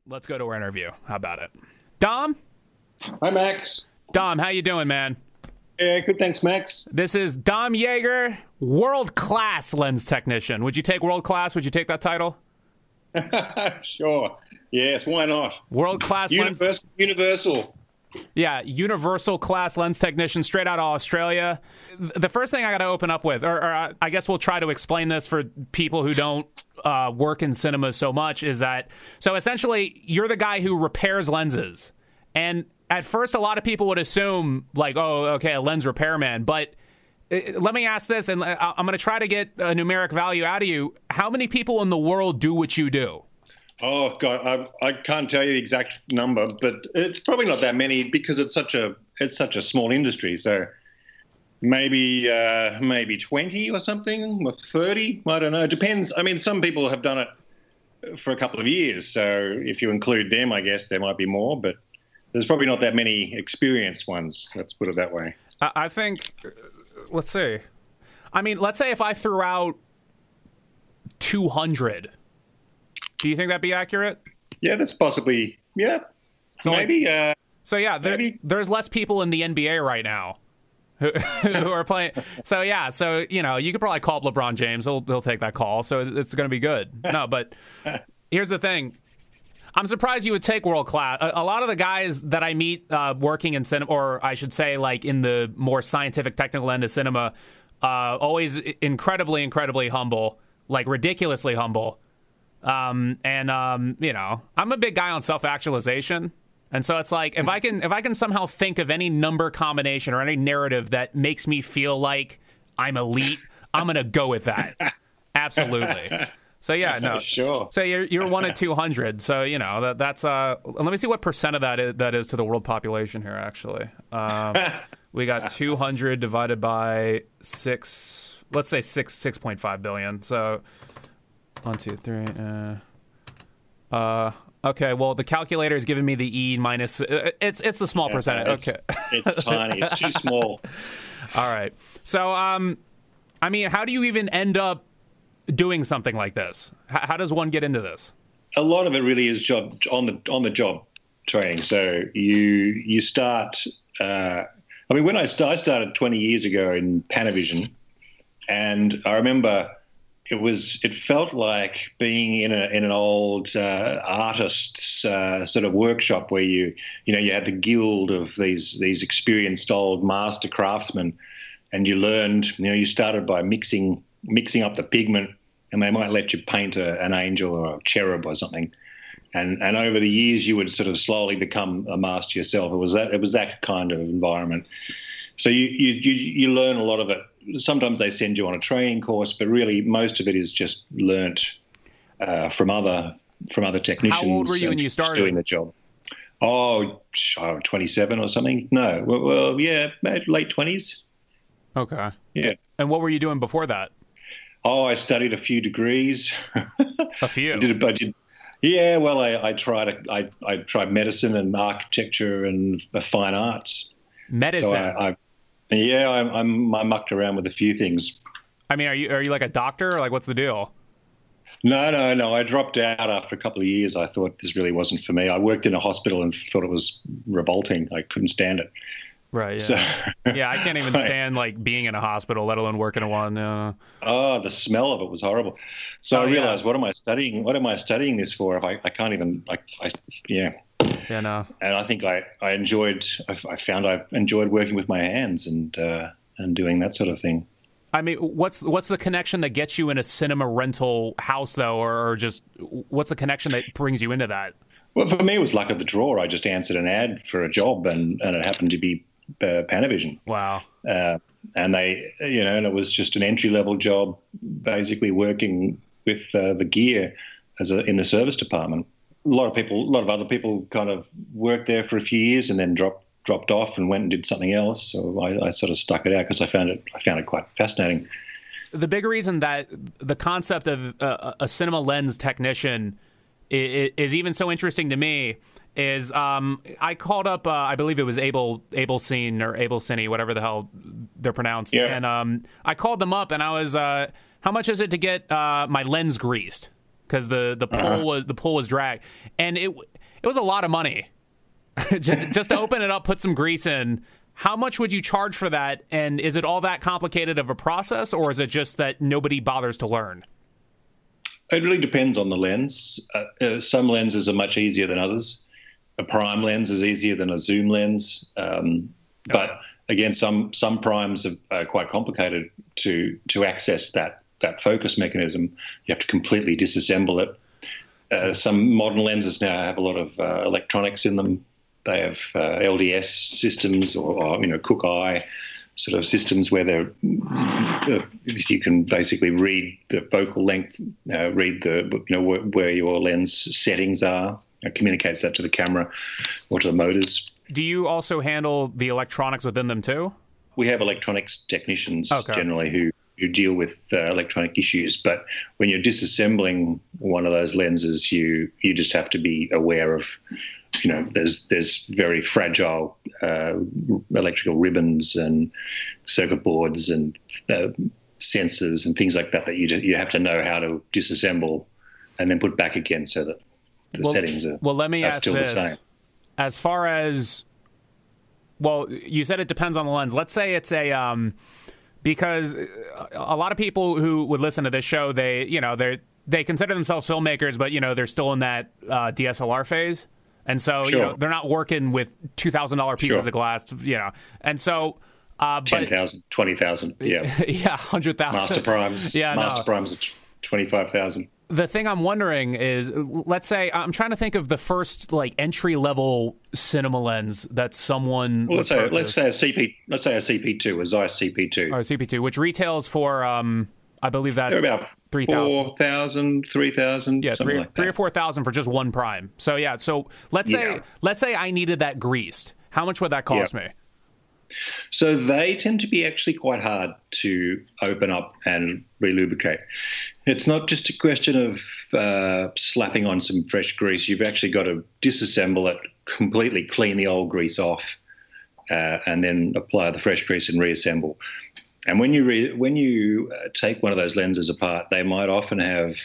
Let's go to our interview. How about it? Dom? Hi, Max. Dom, how you doing, man? Yeah, good, thanks, Max. This is Dom Jaeger, world-class lens technician. Would you take world-class? Would you take that title? Sure. Yes, why not? World-class lens... Universal. Yeah, universal class lens technician straight out of Australia. The first thing I got to open up with, or I guess we'll try to explain this for people who don't work in cinema so much, is that, so essentially, you're the guy who repairs lenses. And at first, a lot of people would assume, like, oh, okay, a lens repairman. But let me ask this, and I'm going to try to get a numeric value out of you. How many people in the world do what you do? Oh, God, I can't tell you the exact number, but it's probably not that many because it's such a small industry. So maybe 20 or something, or 30, I don't know. It depends. I mean, some people have done it for a couple of years. So if you include them, I guess there might be more, but there's probably not that many experienced ones. Let's put it that way. I think, let's see. I mean, let's say if I threw out 200, do you think that'd be accurate? Yeah, that's possibly, yeah, so maybe. Maybe. There's less people in the NBA right now who are playing. So, yeah, so, you know, you could probably call up LeBron James. He'll take that call, so it's going to be good. No, but here's the thing. I'm surprised you would take world class. A lot of the guys that I meet working in cinema, or I should say like in the more scientific, technical end of cinema, always incredibly, incredibly humble, like ridiculously humble. You know, I'm a big guy on self-actualization. And so it's like, if I can somehow think of any number combination or any narrative that makes me feel like I'm elite, I'm going to go with that. Absolutely. So yeah, no. Sure. So you're 1 of 200. So, you know, that's let me see what percent of that is to the world population here, actually. We got 200 divided by 6, let's say 6.5 billion. So 1, 2, 3. Okay, well, the calculator is giving me the E minus. It's the small percentage. Okay, it's tiny. It's too small. All right. So, I mean, how do you even end up doing something like this? How does one get into this? A lot of it really is on the job training. So you start. I mean, when I started 20 years ago in Panavision, and I remember. It felt like being in an old artist's sort of workshop where you had the guild of these experienced old master craftsmen, and you learned. You started by mixing up the pigment, and they might let you paint an angel or a cherub or something, and over the years you would sort of slowly become a master yourself. It was that kind of environment. So you learn a lot of it. Sometimes they send you on a training course, but really most of it is just learnt from other technicians. How old were you when you started doing the job? 27 or something. No, well, yeah, late 20s. Okay. Yeah. And what were you doing before that? Oh, I studied a few degrees. A few. I did. Yeah. Well, I tried medicine and architecture and fine arts. Medicine. So I mucked around with a few things. I mean, are you like a doctor? Or like, what's the deal? No. I dropped out after a couple of years. I thought this really wasn't for me. I worked in a hospital and thought it was revolting. I couldn't stand it. Right. Yeah. So, yeah, I can't even stand like being in a hospital, let alone working in one. Oh, the smell of it was horrible. So I realized, yeah. What am I studying? What am I studying this for? If I can't even yeah. Yeah, no. And I think I found I enjoyed working with my hands and doing that sort of thing. I mean, what's the connection that gets you in a cinema rental house, though, or just what's the connection that brings you into that? Well, for me, it was luck of the draw. I just answered an ad for a job, and it happened to be Panavision. Wow. And they, and it was just an entry-level job, basically working with the gear in the service department. A lot of other people kind of worked there for a few years and then dropped off and went and did something else. So I sort of stuck it out because I found it quite fascinating. The big reason that the concept of a cinema lens technician is even so interesting to me is I called up, I believe it was Abelcine or Abelcine, whatever the hell they're pronounced. Yeah. And I called them up and I was, how much is it to get my lens greased? because the pull was drag, and it was a lot of money just to open it up, put some grease in. How much would you charge for that? And is it all that complicated of a process, or is it just that nobody bothers to learn? It really depends on the lens. Some lenses are much easier than others. A prime lens is easier than a zoom lens. But again, some primes are quite complicated to access that focus mechanism. You have to completely disassemble it. Some modern lenses now have a lot of electronics in them. They have LDS systems or Cook Eye sort of systems where you can basically read the focal length, read where your lens settings are. It communicates that to the camera or to the motors. Do you also handle the electronics within them too? We have electronics technicians generally who deal with electronic issues. But when you're disassembling one of those lenses, you just have to be aware of, there's very fragile electrical ribbons and circuit boards and sensors and things like that you have to know how to disassemble and then put back again so that the settings are, let me ask still this. the same. As far as, you said it depends on the lens. Let's say it's because a lot of people who would listen to this show, they consider themselves filmmakers, but they're still in that DSLR phase, and so they're not working with $2,000 pieces of glass, and so 10,000, 20,000, yeah, 100,000 master primes, primes at 25,000. The thing I'm wondering is, let's say I'm trying to think of the first entry level cinema lens that someone. Well, let's say a CP2, a Zeiss CP2, or a CP2, which retails for I believe that's about 3,000, 3,000, yeah, something like that. 3,000 or 4,000 for just one prime. So so let's say I needed that greased. How much would that cost me? So they tend to be actually quite hard to open up and relubricate. It's not just a question of slapping on some fresh grease. You've actually got to disassemble it, completely clean the old grease off, and then apply the fresh grease and reassemble. And when you take one of those lenses apart, they might often have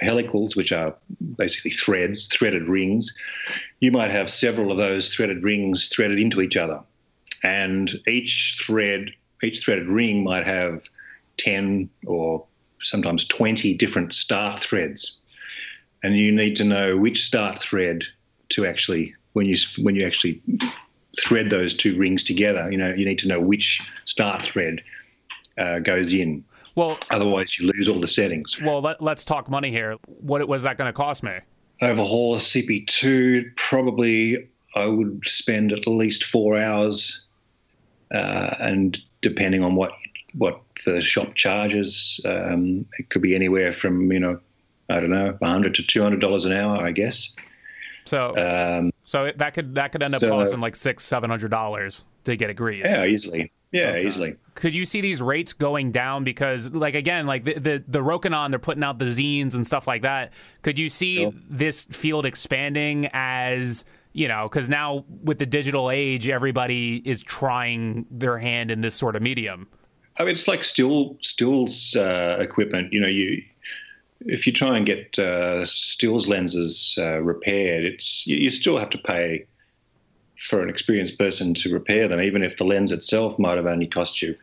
helicals, which are basically threaded rings. You might have several of those threaded rings threaded into each other. And each threaded ring might have 10 or sometimes 20 different start threads. And you need to know which start thread to actually, when you actually thread those two rings together, you need to know which start thread goes in. Well, otherwise you lose all the settings. Well, let's talk money here. What was that going to cost me? Overhaul a CP2, probably I would spend at least 4 hours. And depending on what the shop charges, it could be anywhere from $100 to $200 an hour, I guess. So that could end up costing like $600-700 to get it greased. Yeah, easily. Yeah, easily. Could you see these rates going down because, the Rokinon, they're putting out the zines and stuff like that. Could you see this field expanding as because now with the digital age, everybody is trying their hand in this sort of medium? I mean, it's like stills equipment. If you try and get stills lenses repaired, you still have to pay for an experienced person to repair them, even if the lens itself might have only cost you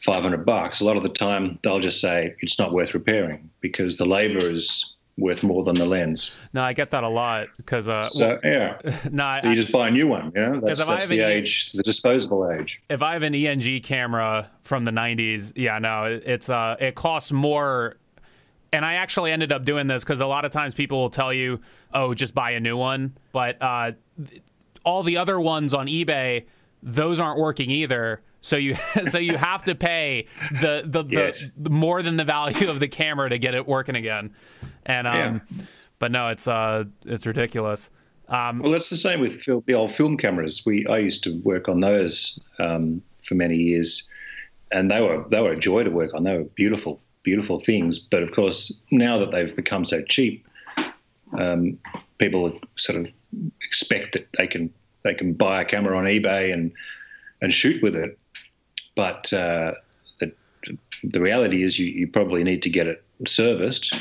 $500. A lot of the time, they'll just say it's not worth repairing because the labor is worth more than the lens. No, I get that a lot because so you just buy a new one. That's the age, the disposable age. If I have an ENG camera from the 90s, it costs more. And I actually ended up doing this because a lot of times people will tell you, "Oh, just buy a new one," but all the other ones on eBay, those aren't working either. So you have to pay the more than the value of the camera to get it working again. And but no, it's ridiculous. Well, that's the same with the old film cameras. I used to work on those for many years, and they were a joy to work on. They were beautiful things. But of course, now that they've become so cheap, people sort of expect that they can buy a camera on eBay and shoot with it. But the reality is you probably need to get it serviced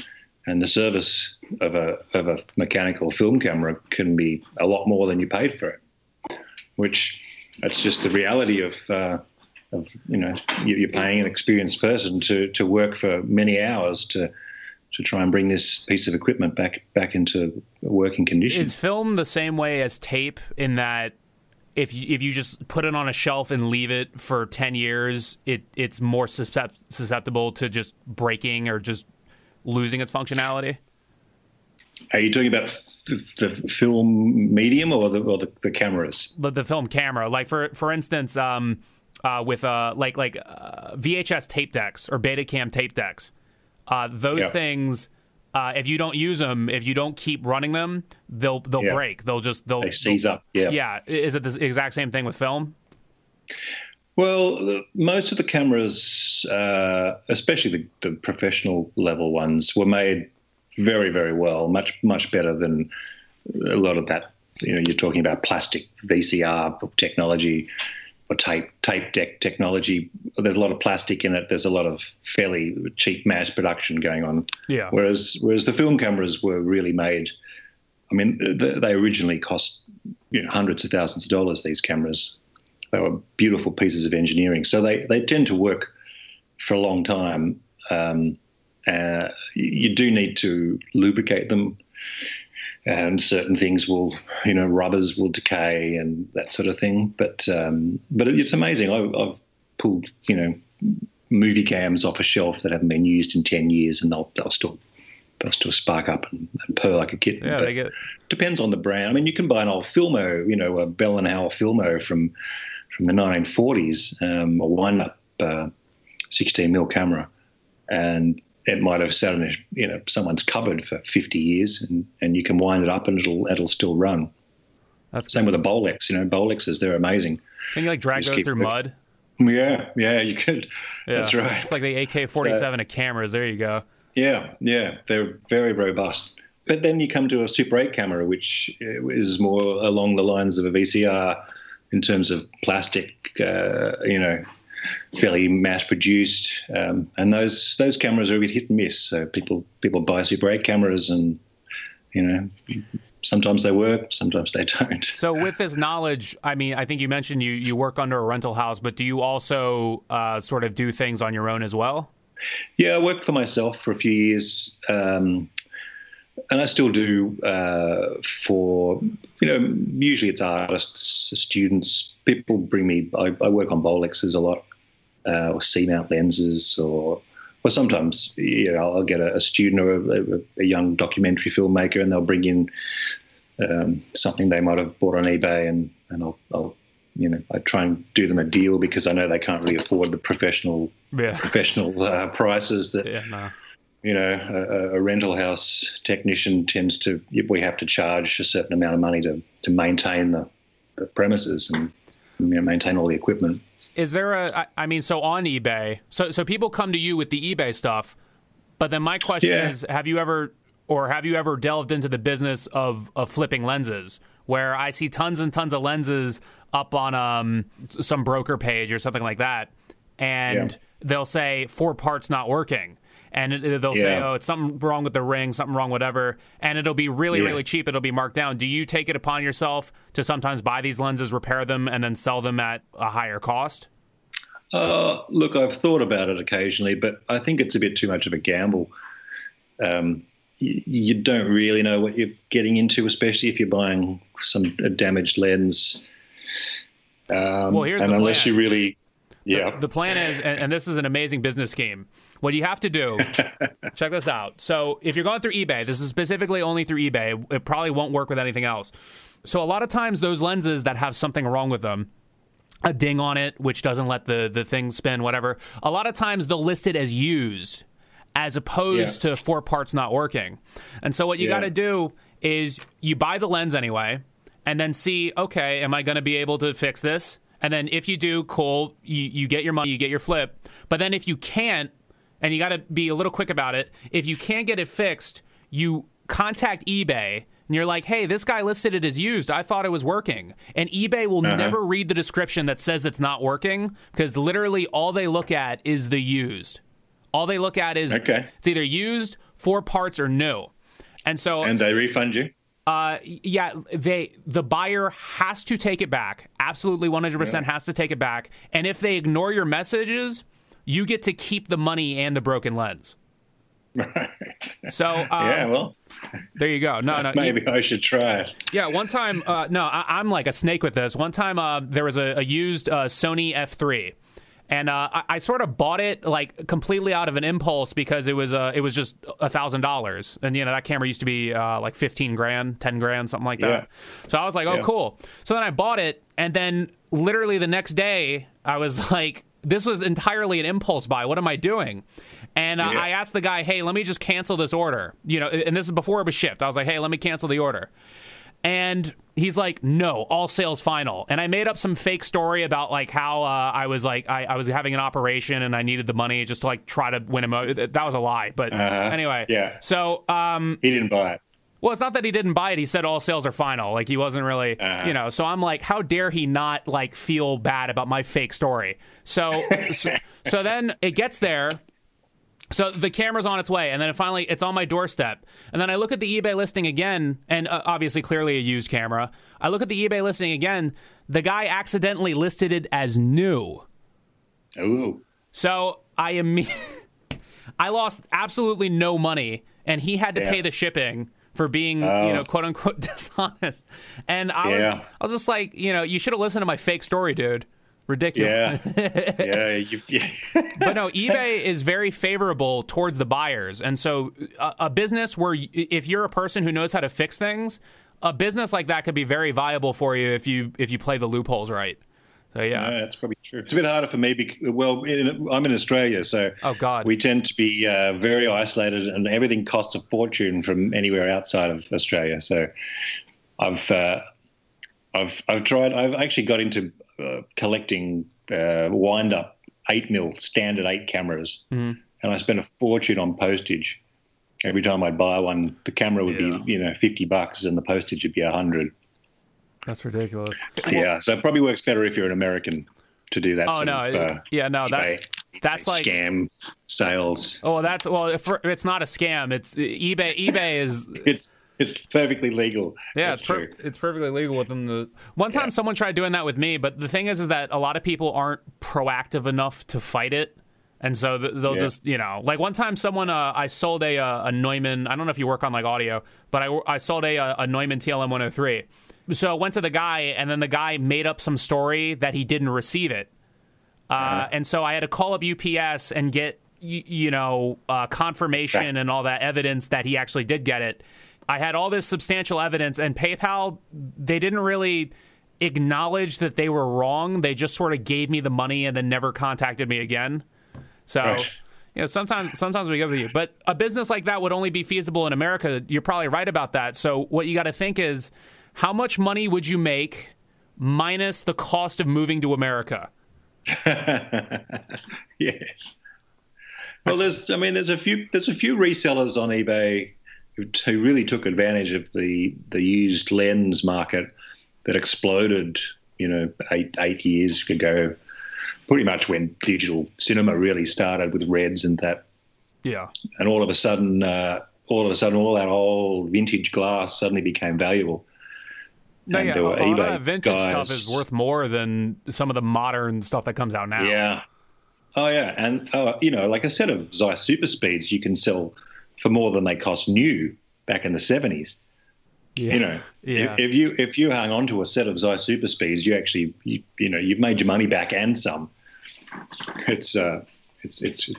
and the service of a mechanical film camera can be a lot more than you paid for it. Which that's just the reality of you're paying an experienced person to work for many hours to try and bring this piece of equipment back into working condition. Is film the same way as tape in that if you just put it on a shelf and leave it for 10 years, it's more susceptible to just breaking or just losing its functionality? Are you talking about the film medium or the cameras? The film camera, like for instance, with VHS tape decks or Betacam tape decks, those things. If you don't use them, if you don't keep running them, they'll break. They seize up. Yeah. Yeah. Is it the exact same thing with film? Well, most of the cameras, especially the professional level ones, were made very, very well, much better than a lot of that. You're talking about plastic VCR technology or tape deck technology. There's a lot of plastic in it. There's a lot of fairly cheap mass production going on. Yeah. Whereas the film cameras were really made. I mean, they originally cost hundreds of thousands of dollars. These cameras, they were beautiful pieces of engineering. So they tend to work for a long time. You do need to lubricate them. And certain things will, rubbers will decay and that sort of thing. But it's amazing. I've pulled, movie cams off a shelf that haven't been used in 10 years, and they'll still spark up and purr like a kitten. Yeah, depends on the brand. I mean, you can buy an old Filmo, a Bell & Howell Filmo from the 1940s, a wind-up 16mm camera, and it might have sat in someone's cupboard for 50 years, and you can wind it up and it'll still run. Same with a Bolex. Bolexes, they're amazing. Can you drag those through mud? Yeah, you could. Yeah. That's right. It's like the AK-47 of cameras. There you go. Yeah, they're very robust. But then you come to a Super 8 camera, which is more along the lines of a VCR in terms of plastic, fairly mass-produced, and those cameras are a bit hit and miss. So people buy Super 8 cameras, and sometimes they work, sometimes they don't. So with this knowledge, I mean, I think you mentioned you work under a rental house, but do you also sort of do things on your own as well? Yeah, I worked for myself for a few years, and I still do for, usually it's artists, students. People bring me, I work on Bolexes a lot, or C-mount lenses, or sometimes I'll get a student or a young documentary filmmaker, and they'll bring in something they might have bought on eBay, and I'll I try and do them a deal because I know they can't really afford the professional prices that a rental house technician tends to. We have to charge a certain amount of money to maintain the premises and maintain all the equipment. Is there so on eBay, so people come to you with the eBay stuff, but then my question is, have you ever delved into the business of flipping lenses, where I see tons and tons of lenses up on some broker page or something like that, and they'll say 4 parts not working, and they'll say, oh, it's something wrong with the ring, something wrong, whatever, and it'll be really cheap. It'll be marked down. Do you take it upon yourself to sometimes buy these lenses, repair them, and then sell them at a higher cost? Look, I've thought about it occasionally, but I think it's a bit too much of a gamble. You don't really know what you're getting into, especially if you're buying a damaged lens. Well, here's and the unless plan. you really, The plan is, and this is an amazing business scheme. What you have to do, check this out. So if you're going through eBay, this is specifically only through eBay. It probably won't work with anything else. So a lot of times those lenses that have something wrong with them, a ding on it, which doesn't let the thing spin, whatever, a lot of times they'll list it as used as opposed to 4 parts not working. And so what you got to do is you buy the lens anyway, and then see, okay, am I going to be able to fix this? And then if you do, cool, you get your money, you get your flip. But then if you can't, and you got to be a little quick about it, if you can't get it fixed, you contact eBay, and you're like, hey, this guy listed it as used. I thought it was working. And eBay will never read the description that says it's not working, because literally all they look at is the used. All they look at is it's either used, 4 parts are new. And so, and they refund you? Yeah, the buyer has to take it back. Absolutely 100% has to take it back. And if they ignore your messages, you get to keep the money and the broken lens. Right. So, well, there you go. No, maybe I should try it. Yeah, one time, I'm like a snake with this. One time, there was a used Sony F3. And I sort of bought it like completely out of an impulse because it was just $1,000, and that camera used to be like 15 grand, 10 grand, something like that. So I was like, oh, cool. So then I bought it, and then literally the next day I was like, this was entirely an impulse buy. What am I doing? And I asked the guy, hey, let me just cancel this order. And this is before it was shipped. I was like, hey, let me cancel the order. And he's like, no, all sales final. And I made up some fake story about like how I was having an operation and I needed the money just to like try to win him over. That was a lie. But anyway. Yeah. So he didn't buy it. Well, it's not that he didn't buy it. He said all sales are final. Like he wasn't really, So I'm like, how dare he not like feel bad about my fake story? So then it gets there. So the camera's on its way, and then finally it's on my doorstep. And then I look at the eBay listing again, and obviously clearly a used camera. I look at the eBay listing again. The guy accidentally listed it as new. Ooh. So I lost absolutely no money, and he had to pay the shipping for being, quote unquote dishonest. And I was just like, you should have listened to my fake story, dude. Ridiculous. Yeah. But no, eBay is very favorable towards the buyers. And so a business where if you're a person who knows how to fix things, a business like that could be very viable for you if you play the loopholes right. So yeah, that's probably true. It's a bit harder for me. I'm in Australia, so we tend to be very isolated, and everything costs a fortune from anywhere outside of Australia. So I've tried. I've actually got into collecting wind-up 8mm standard 8 cameras, and I spent a fortune on postage. Every time I'd buy one, the camera would be $50, and the postage would be $100. That's ridiculous. Yeah, so it probably works better if you're an American to do that. That's like scam sales. Oh, it's not a scam. It's eBay. eBay is It's perfectly legal. Yeah, it's perfectly legal within the. One time, someone tried doing that with me, but the thing is that a lot of people aren't proactive enough to fight it, and so they'll just like one time, someone I sold a Neumann. I don't know if you work on like audio, but I sold a Neumann TLM 103. So I went to the guy, and then the guy made up some story that he didn't receive it, and so I had to call up UPS and get confirmation and all that evidence that he actually did get it. I had all this substantial evidence, and PayPal, they didn't really acknowledge that they were wrong. They just sort of gave me the money and then never contacted me again. So, sometimes we go to you. But a business like that would only be feasible in America. You're probably right about that. So what you got to think is, how much money would you make minus the cost of moving to America? Yes. Well, there's a few resellers on eBay who really took advantage of the used lens market that exploded, 8 years ago, pretty much when digital cinema really started with Reds and that. Yeah. And all of a sudden, all that old vintage glass suddenly became valuable. No, yeah, a lot of that vintage stuff is worth more than some of the modern stuff that comes out now. Yeah. Oh, yeah. And, like a set of Zeiss Super Speeds you can sell for more than they cost new back in the 70s. Yeah. If you hung on to a set of Zeiss Super Speeds, you actually you've made your money back and some. It's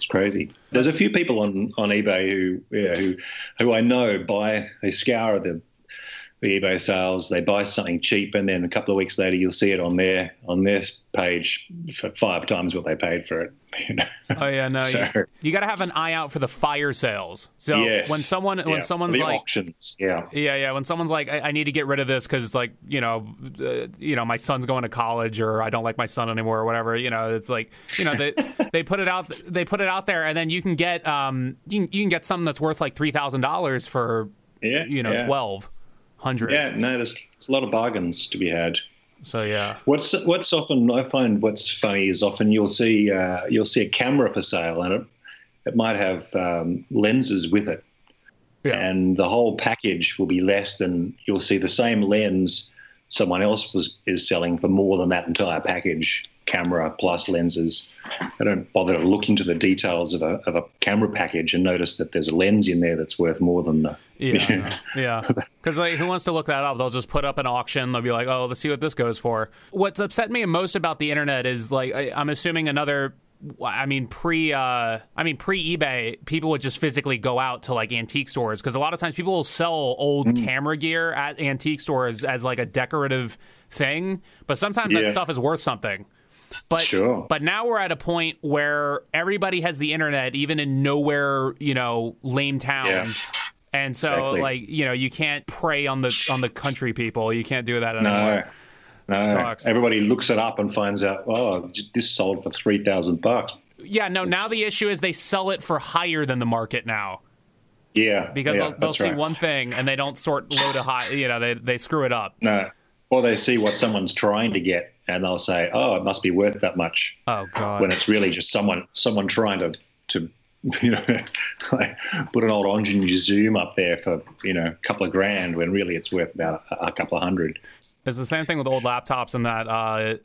crazy. There's a few people on eBay who I know they scour the eBay sales, they buy something cheap, and then a couple of weeks later you'll see it on their page for 5 times what they paid for it. Oh yeah, no, you got to have an eye out for the fire sales. So when someone's the like auctions, when someone's like, I need to get rid of this because like my son's going to college, or I don't like my son anymore, or whatever. It's like they put it out there, and then you can get you can get something that's worth like $3,000 for 1,200. Yeah, no, there's a lot of bargains to be had. So yeah, what's often I find what's funny is often you'll see a camera for sale, and it might have lenses with it, and the whole package will be less than you'll see the same lens someone else is selling for more than that entire package, camera plus lenses. I don't bother to look into the details of a camera package and notice that there's a lens in there that's worth more than the... Yeah. Because like, who wants to look that up? They'll just put up an auction. They'll be like, oh, let's see what this goes for. What's upset me most about the internet is, like, I'm assuming another... pre-eBay, people would just physically go out to like antique stores, because a lot of times people will sell old camera gear at antique stores as like a decorative thing, but sometimes that stuff is worth something. But but now we're at a point where everybody has the internet, even in nowhere, lame towns. And so like, you can't prey on the country people. You can't do that anymore. No, sucks. Everybody looks it up and finds out, oh, this sold for $3,000. Yeah, no, now the issue is they sell it for higher than the market now. Yeah. Because they'll see one thing and they don't sort low to high, they screw it up. No. Or they see what someone's trying to get and they'll say, oh, it must be worth that much. Oh, God. When it's really just someone trying to like put an old Ongeon Zoom up there for, a couple of grand when really it's worth about a couple of hundred. It's the same thing with old laptops, and that, I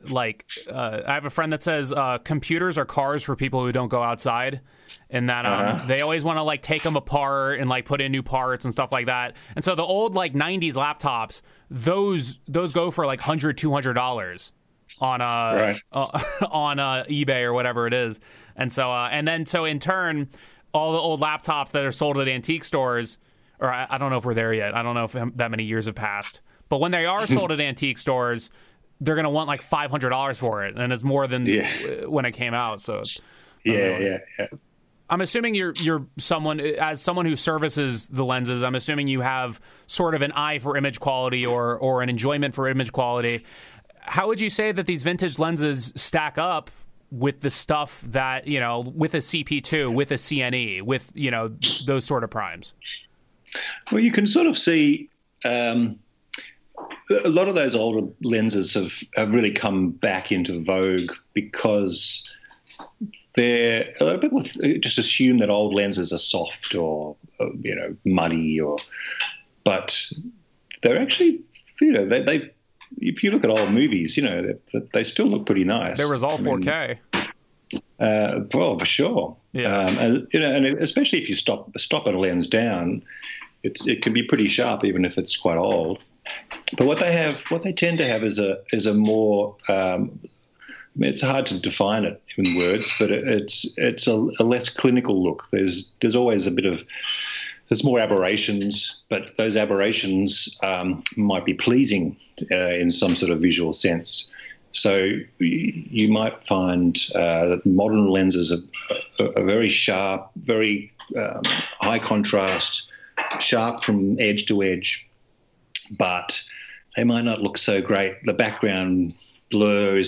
have a friend that says computers are cars for people who don't go outside, and that they always want to like take them apart and like put in new parts and stuff like that. And so the old like 90s laptops, those go for like $100, $200 on on eBay or whatever it is. And so so in turn, all the old laptops that are sold at antique stores, or I don't know if we're there yet. I don't know if that many years have passed. But when they are sold at antique stores, they're going to want like $500 for it, and it's more than when it came out. So, yeah. I'm assuming you're someone who services the lenses. I'm assuming you have sort of an eye for image quality or an enjoyment for image quality. How would you say that these vintage lenses stack up with the stuff that with a CP2, with a CNE, with those sort of primes? Well, you can sort of see. A lot of those older lenses have really come back into vogue because a lot of people just assume that old lenses are soft or muddy, but they're actually, they if you look at old movies, they still look pretty nice. They resolve 4K. Well, for sure. Yeah. And especially if you stop a lens down, it can be pretty sharp even if it's quite old. But what they tend to have is a more it's hard to define it in words, but it's a less clinical look. There's always there's more aberrations, but those aberrations might be pleasing in some sort of visual sense. So you might find that modern lenses are very sharp, very high contrast, sharp from edge to edge, but they might not look so great. The background blur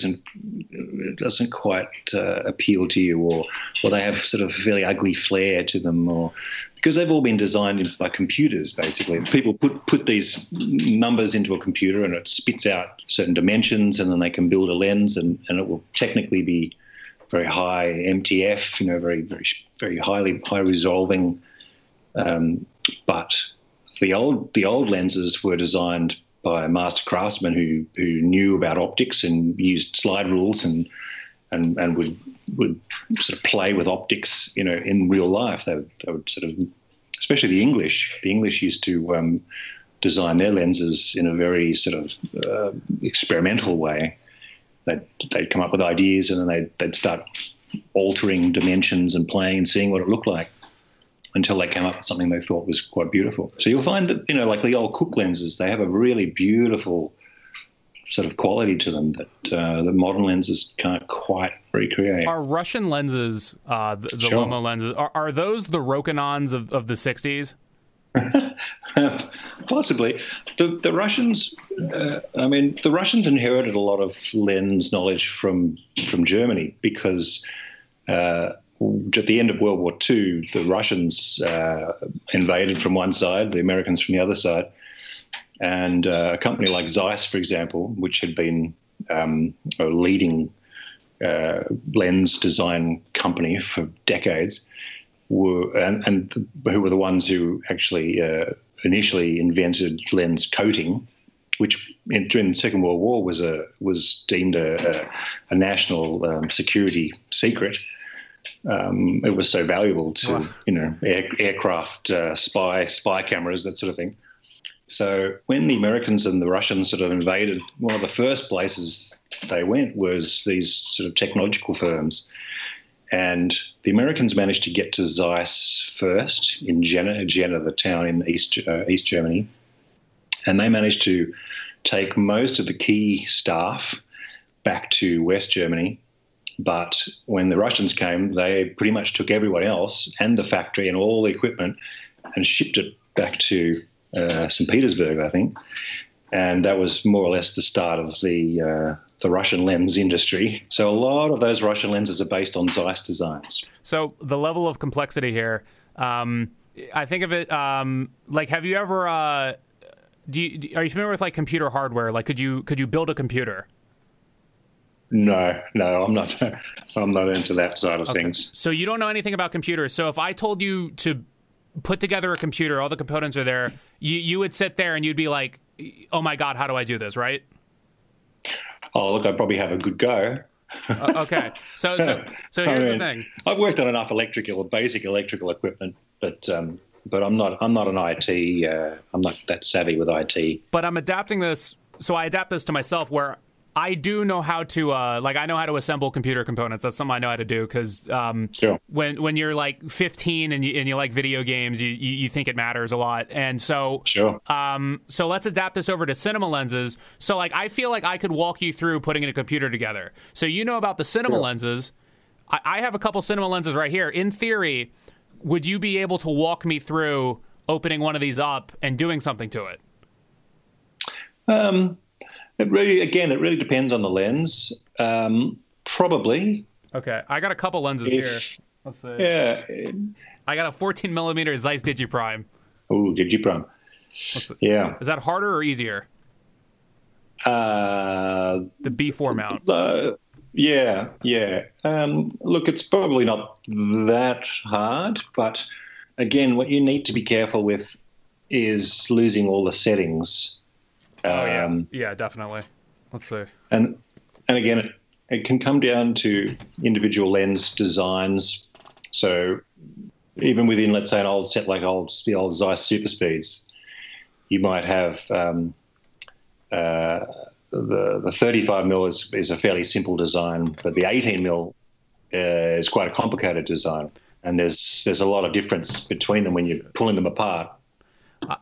doesn't quite appeal to you, or they have sort of a fairly ugly flare to them, or because they've all been designed by computers. Basically, people put these numbers into a computer and it spits out certain dimensions, and then they can build a lens, and it will technically be very high MTF, very very very high resolving, but the old lenses were designed by master craftsmen who knew about optics and used slide rules and would sort of play with optics, in real life. They would sort of, especially the English. The English used to design their lenses in a very sort of experimental way. They'd come up with ideas and then they'd start altering dimensions and playing and seeing what it looked like, until they came up with something they thought was quite beautiful. So you'll find that, like the old Cooke lenses, they have a really beautiful sort of quality to them that the modern lenses can't quite recreate. Are Russian lenses, the Sure. Lomo lenses, are those the Rokinons of the 60s? Possibly. The Russians, the Russians inherited a lot of lens knowledge from Germany because at the end of World War II, the Russians invaded from one side, the Americans from the other side. And a company like Zeiss, for example, which had been a leading lens design company for decades, and who were the ones who actually initially invented lens coating, which during the Second World War was deemed a national security secret. It was so valuable to aircraft spy cameras, that sort of thing. So when the Americans and the Russians sort of invaded, one of the first places they went was these sort of technological firms. And the Americans managed to get to Zeiss first in Jena, the town in East Germany. And they managed to take most of the key staff back to West Germany. But when the Russians came, they pretty much took everyone else and the factory and all the equipment and shipped it back to St. Petersburg, I think. And that was more or less the start of the Russian lens industry. So a lot of those Russian lenses are based on Zeiss designs. So the level of complexity here, I think of it like, have you ever, are you familiar with like computer hardware? Like, could you build a computer? No, I'm not. I'm not into that side of things. So you don't know anything about computers. So if I told you to put together a computer, all the components are there, you would sit there and you'd be like, oh my God, how do I do this, right? Oh, look, I'd probably have a good go. Okay. So here's the thing. I've worked on enough basic electrical equipment, but I'm not an IT. I'm not that savvy with IT. But I'm adapting this. So I adapt this to myself, where I do know how to, I know how to assemble computer components. That's something I know how to do, because sure. when you're like 15 and you like video games, you think it matters a lot. And so, sure. So let's adapt this over to cinema lenses. So like, I feel like I could walk you through putting a computer together. So you know about the cinema lenses. I have a couple cinema lenses right here. In theory, would you be able to walk me through opening one of these up and doing something to it? It really depends on the lens. Probably. Okay, I got a couple lenses here. Let's see. Yeah. I got a 14 millimeter Zeiss Digiprime. Oh, Digiprime. Yeah. Is that harder or easier? The B4 mount. Yeah. Look, it's probably not that hard, but again, what you need to be careful with is losing all the settings. Yeah, definitely. Let's see. And again, it can come down to individual lens designs. So even within, let's say, an old set like the old Zeiss Super Speeds, you might have the 35 mil is a fairly simple design, but the 18 mil is quite a complicated design, and there's a lot of difference between them when you're pulling them apart.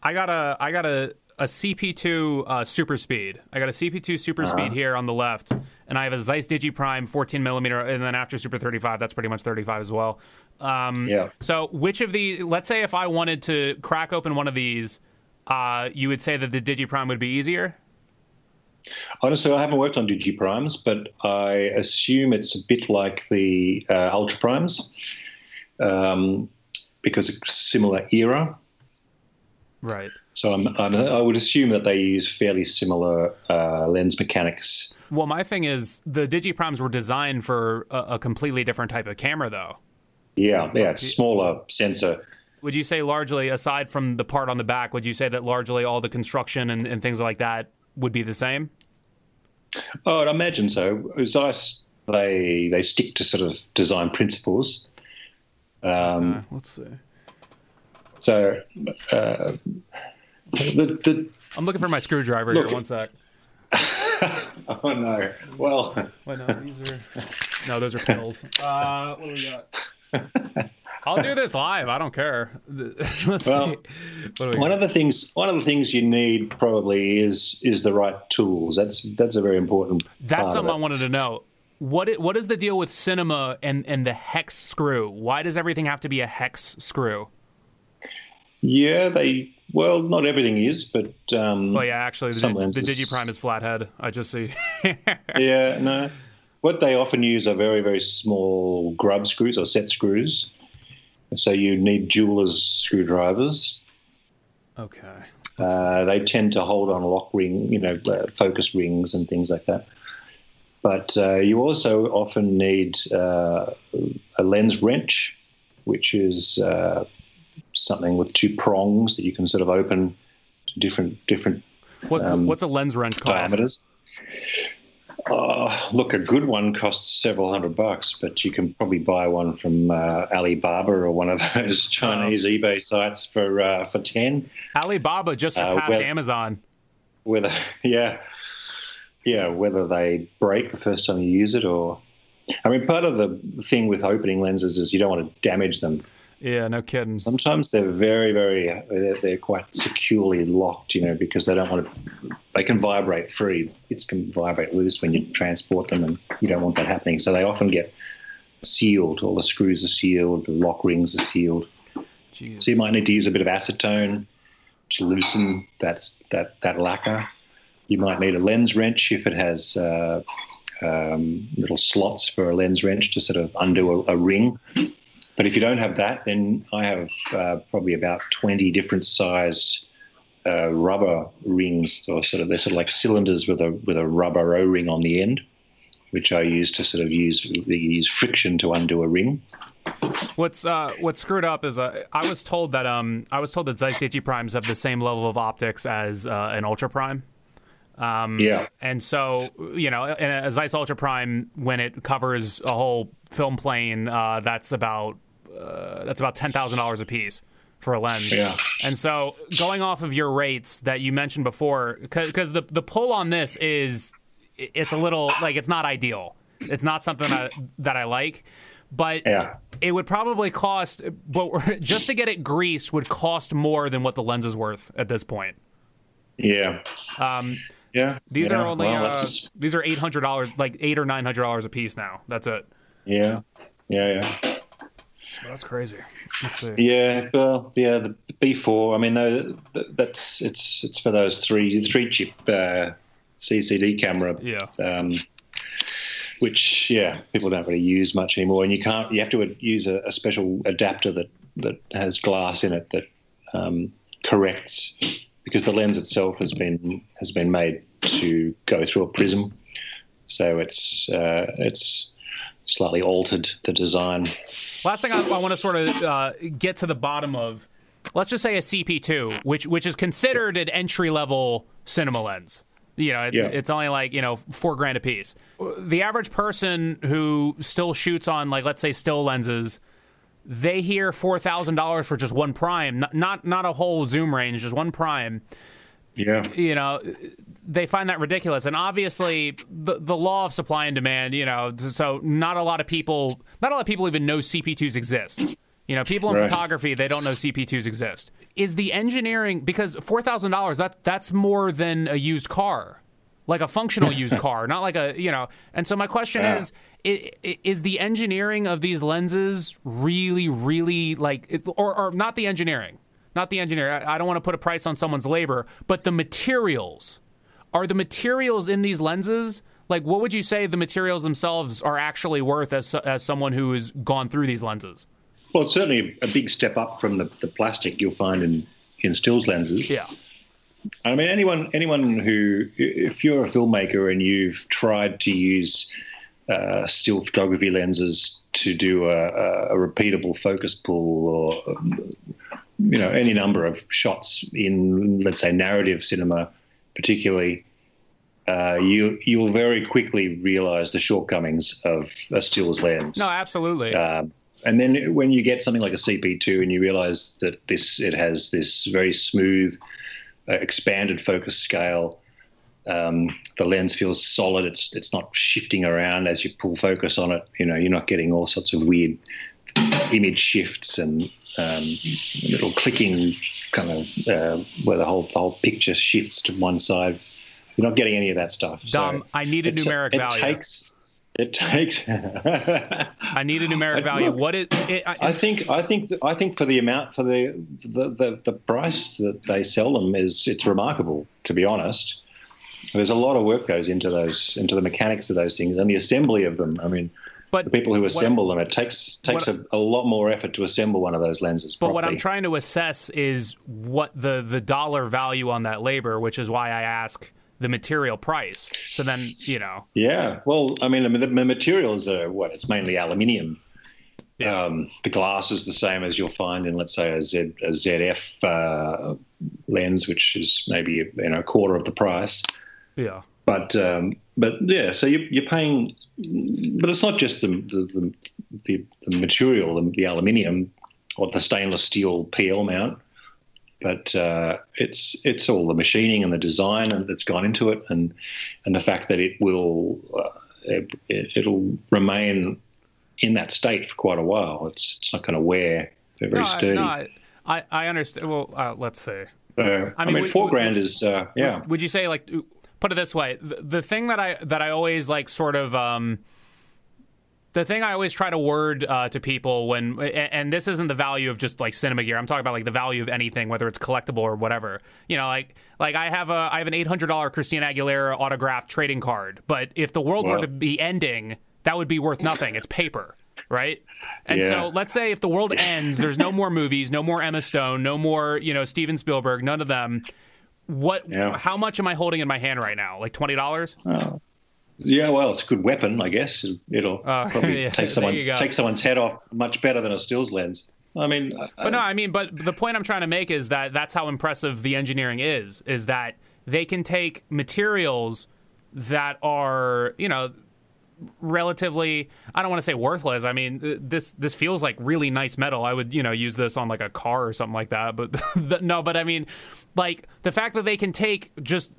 I got a CP2 Super Speed. I got a CP2 Super Speed here on the left, and I have a Zeiss Digiprime 14 millimeter, and then after Super 35, that's pretty much 35 as well. So which of the, let's say if I wanted to crack open one of these, you would say that the Digiprime would be easier? Honestly, I haven't worked on Digiprimes, but I assume it's a bit like the Ultra Primes, because it's a similar era. Right. So I would assume that they use fairly similar lens mechanics. Well, my thing is the Digiprimes were designed for a completely different type of camera, though. Yeah, it's a smaller sensor. Would you say largely, aside from the part on the back, would you say that largely all the construction and things like that would be the same? Oh, I'd imagine so. Zeiss, they stick to sort of design principles. Let's see. So, I'm looking for my screwdriver here. One sec. Oh no! Well, wait, no, these are those are pills. What do we got? I'll do this live. I don't care. Let's see. One of the things you need probably is the right tools. That's a very important. That's something I wanted to know. What is the deal with cinema and the hex screw? Why does everything have to be a hex screw? Yeah, not everything is, but actually, the Digiprime is flathead. I just see. Yeah, no. What they often use are very, very small grub screws or set screws. So you need jeweler's screwdrivers. Okay. They tend to hold on lock ring, focus rings and things like that. But you also often need a lens wrench. which is something with two prongs that you can sort of open to different what's a lens wrench cost? Diameters. Look, a good one costs several $100, but you can probably buy one from Alibaba or one of those Chinese eBay sites for 10. Alibaba just surpassed Amazon. Whether they break the first time you use it, or I mean, part of the thing with opening lenses is you don't want to damage them. Yeah, no kidding. Sometimes they're they're quite securely locked, because they don't want to. They can vibrate free. It can vibrate loose when you transport them, and you don't want that happening. So they often get sealed. All the screws are sealed. The lock rings are sealed. Jeez. So you might need to use a bit of acetone to loosen that lacquer. You might need a lens wrench if it has little slots for a lens wrench to sort of undo a ring. But if you don't have that, then I have probably about 20 different sized rubber rings, or they're sort of like cylinders with a rubber O-ring on the end, which I use to use friction to undo a ring. What's screwed up is I was told that Zeiss DT primes have the same level of optics as an Ultra Prime. And so, in a Zeiss Ultra Prime, when it covers a whole film plane, that's about $10,000 a piece for a lens. Yeah. And so, going off of your rates that you mentioned before, because the pull on this it's a little like it's not ideal. It's not something that I like. But it would probably cost, but just to get it greased would cost more than what the lens is worth at this point. Yeah. These are only these are $800, like $800 or $900 a piece now. That's it. Yeah. That's crazy. Let's see. Yeah, well, the B4. I mean, it's for those three chip CCD camera. Yeah. Which people don't really use much anymore, and you have to use a special adapter that has glass in it that corrects, because the lens itself has been made to go through a prism, so it's slightly altered the design. Last thing I want to sort of get to the bottom of, let's just say a CP2, which is considered an entry level cinema lens. It's only like, $4,000 a piece. The average person who still shoots on, like, let's say still lenses, they hear $4,000 for just one prime, not a whole zoom range, just one prime. Yeah. They find that ridiculous. And obviously the law of supply and demand, so not a lot of people even know CP2s exist. People in photography, they don't know CP2s exist. Is the engineering, because $4,000, that's more than a used car, like a functional used car, not like and so my question is the engineering of these lenses really, really or not the engineering, I don't want to put a price on someone's labor, but the materials. Are the materials in these lenses, like, what would you say the materials themselves are actually worth as someone who has gone through these lenses? Well, it's certainly a big step up from the plastic you'll find in stills lenses. Yeah. I mean, anyone who, if you're a filmmaker and you've tried to use still photography lenses to do a repeatable focus pull, or any number of shots in, let's say, narrative cinema, particularly, you'll very quickly realize the shortcomings of a stills lens. No, absolutely. And then when you get something like a CP2 and you realize that it has this very smooth, expanded focus scale, the lens feels solid. It's not shifting around as you pull focus on it. You're not getting all sorts of weird image shifts and little clicking kind of where the whole picture shifts to one side. You're not getting any of that stuff. Dom, I need a numeric value. It takes. I need a numeric value. Look, what is it? I think for the amount, for the price that they sell them, it's remarkable, to be honest. There's a lot of work goes into the mechanics of those things and the assembly of them. I mean, but the people who assemble them, it takes a lot more effort to assemble one of those lenses properly. But what I'm trying to assess is what the dollar value on that labor, which is why I ask the material price. So then, Yeah. Well, I mean, the materials are it's mainly aluminium. The glass is the same as you'll find in, let's say, a ZF lens, which is maybe a quarter of the price. Yeah. But yeah, so you're paying, but it's not just the material, the aluminium or the stainless steel PL mount, but it's all the machining and the design that's gone into it, and the fact that it'll remain in that state for quite a while. It's not going to wear. They're very sturdy. I understand. Well, let's see. I mean, $4,000 is yeah. Would you say, like, put it this way, the thing that I always like sort of the thing I always try to word to people when, and this isn't the value of just like cinema gear, I'm talking about like the value of anything, whether it's collectible or whatever. Like I have an $800 Christina Aguilera autographed trading card, but if the world were to be ending, that would be worth nothing. It's paper, right? And so let's say if the world ends, there's no more movies, no more Emma Stone, no more Steven Spielberg, none of them. How much am I holding in my hand right now? Like $20? Oh. Yeah, well, it's a good weapon, I guess. It'll probably take someone's head off much better than a stills lens. I mean, but the point I'm trying to make is that that's how impressive the engineering is that they can take materials that are, relatively, I don't want to say worthless. I mean, this feels like really nice metal. I would, use this on like a car or something like that. But no, but I mean, like the fact that they can take just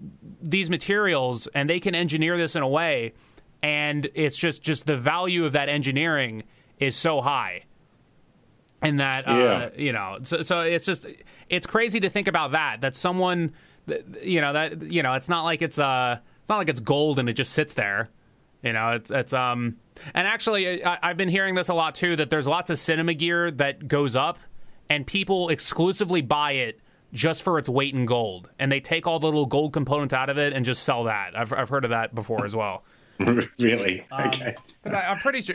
these materials and they can engineer this in a way, and it's just the value of that engineering is so high. And that, so it's crazy to think about that someone, it's not like it's gold and it just sits there. And actually I've been hearing this a lot too, that there's lots of cinema gear that goes up and people exclusively buy it just for its weight in gold, and they take all the little gold components out of it and just sell that. I've heard of that before as well. Really? Okay. I'm pretty sure,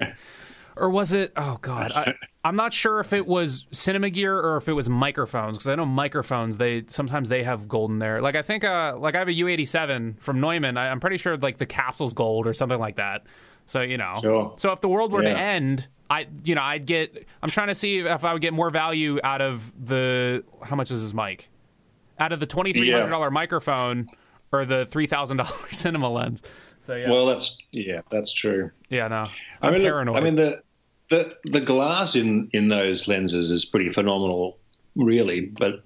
or was it? Oh God, I'm not sure if it was cinema gear or if it was microphones, because I know microphones sometimes they have gold in there. Like I think like I have a U87 from Neumann. I'm pretty sure like the capsule's gold or something like that. So Sure. So if the world were to end, I'm trying to see if I would get more value out of how much is this mic? Out of the $2,300 microphone or the $3,000 cinema lens. So yeah. Well, that's true. Yeah, no. I'm paranoid. I mean the glass in those lenses is pretty phenomenal, really. But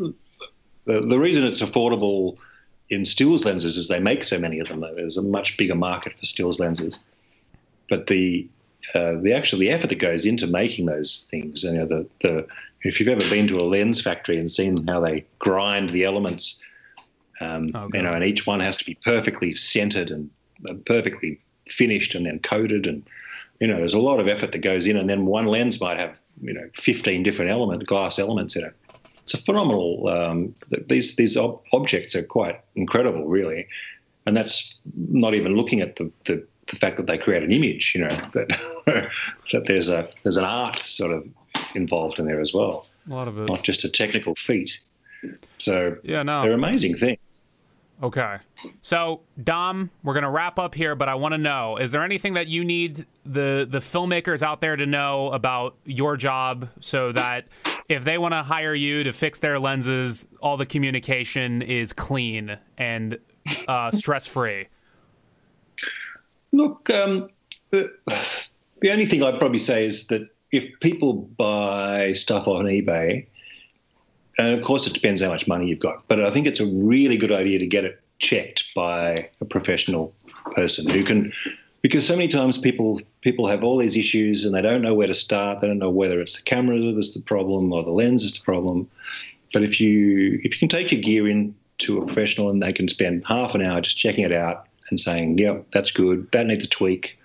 the reason it's affordable in stills lenses is they make so many of them. There's a much bigger market for stills lenses. But the effort that goes into making those things, if you've ever been to a lens factory and seen how they grind the elements, and each one has to be perfectly centered and perfectly finished and then coated, and there's a lot of effort that goes in, and then one lens might have 15 different glass elements in it. It's a phenomenal. These objects are quite incredible, really, and that's not even looking at the fact that they create an image, that there's an art sort of involved in there as well. A lot of it, not just a technical feat. So they're amazing things. Okay. So, Dom, we're going to wrap up here, but I want to know, is there anything that you need the filmmakers out there to know about your job so that if they want to hire you to fix their lenses, all the communication is clean and stress-free? Look, the only thing I'd probably say is that if people buy stuff on eBay, and of course it depends how much money you've got, but I think it's a really good idea to get it checked by a professional person who can, because so many times people have all these issues and they don't know where to start. They don't know whether it's the camera that's the problem or the lens is the problem. But if you can take your gear in to a professional and they can spend half an hour just checking it out and saying, yep, that's good, that needs a tweak,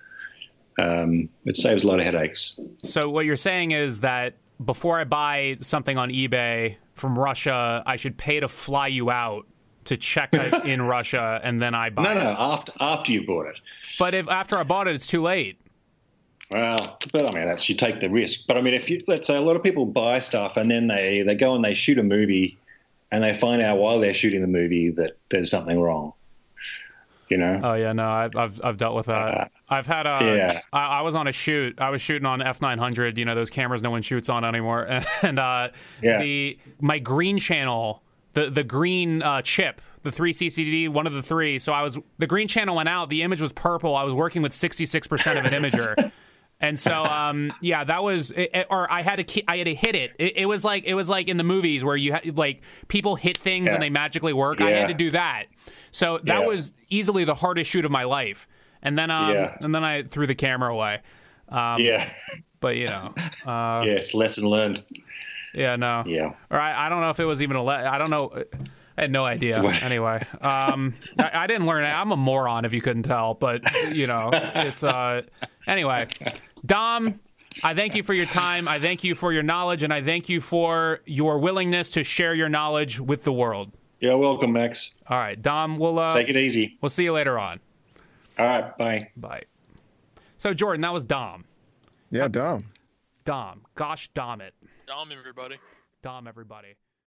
it saves a lot of headaches. So what you're saying is that before I buy something on eBay from Russia, I should pay to fly you out to check it in Russia, and then I buy it? No, after you bought it. But if after I bought it, it's too late. Well, but I mean, you take the risk. But I mean, let's say a lot of people buy stuff and then they go and they shoot a movie and they find out while they're shooting the movie that there's something wrong. Oh yeah, no, I've dealt with that. I've had I was on a shoot. I was shooting on F900. Those cameras no one shoots on anymore. And my green channel, the green chip, the 3CCD, one of the three. So the green channel went out. The image was purple. I was working with 66% of an imager. And so, that was, or I had to hit it. It was like in the movies where people hit things and they magically work. I had to do that. So that was easily the hardest shoot of my life. And then I threw the camera away. But yes, lesson learned. Yeah, no. Yeah. Or I don't know if it was even I don't know. I had no idea. Anyway, I didn't learn it. I'm a moron if you couldn't tell, but it's anyway. Dom, I thank you for your time. I thank you for your knowledge, and I thank you for your willingness to share your knowledge with the world. You're welcome, Max. All right, Dom, we'll take it easy. We'll see you later on. All right, bye. Bye. So, Jordan, that was Dom. Yeah, Dom. Dom. Gosh, Dom it. Dom, everybody. Dom, everybody.